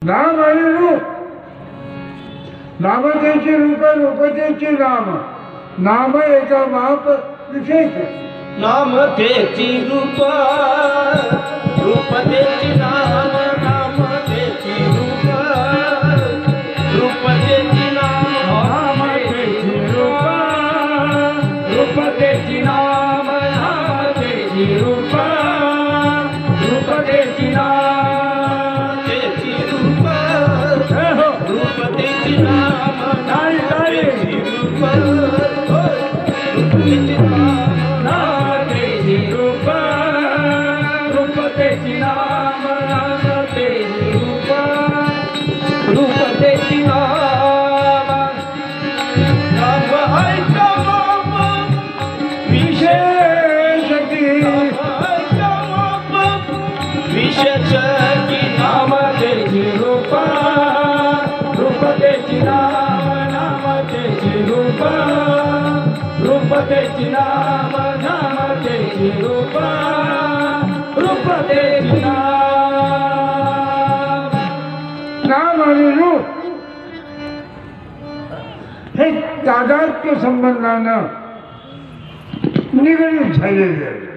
नाम आणि रूप, नामतेची रूप, रूपतेची नाम, नाम एका माप विशेष। नामतेची रूप, रूपतेची नाम, नामतेची रूप, रूपतेची नाम, नामतेची रूप, रूपतेची नाम, नामतेची रूप, रूपतेची नाम, रूपतेची नाम, नामतेची रूप, रूपतेची नाम, नामतेची रूप, रूपतेची नाम, नामतेची रूप, रूपतेची नाम, नाम ऐका बाप विशेष की, ऐका बाप विशेष की, नामतेची रूप, रूपतेची नाम, नामतेची रूप, रूपतेची नाम, नामतेची रूप, रूपतेची नाम। नाम आणि रूप हे तादात्म्य संबंधानं निगडीत झालेले आहे।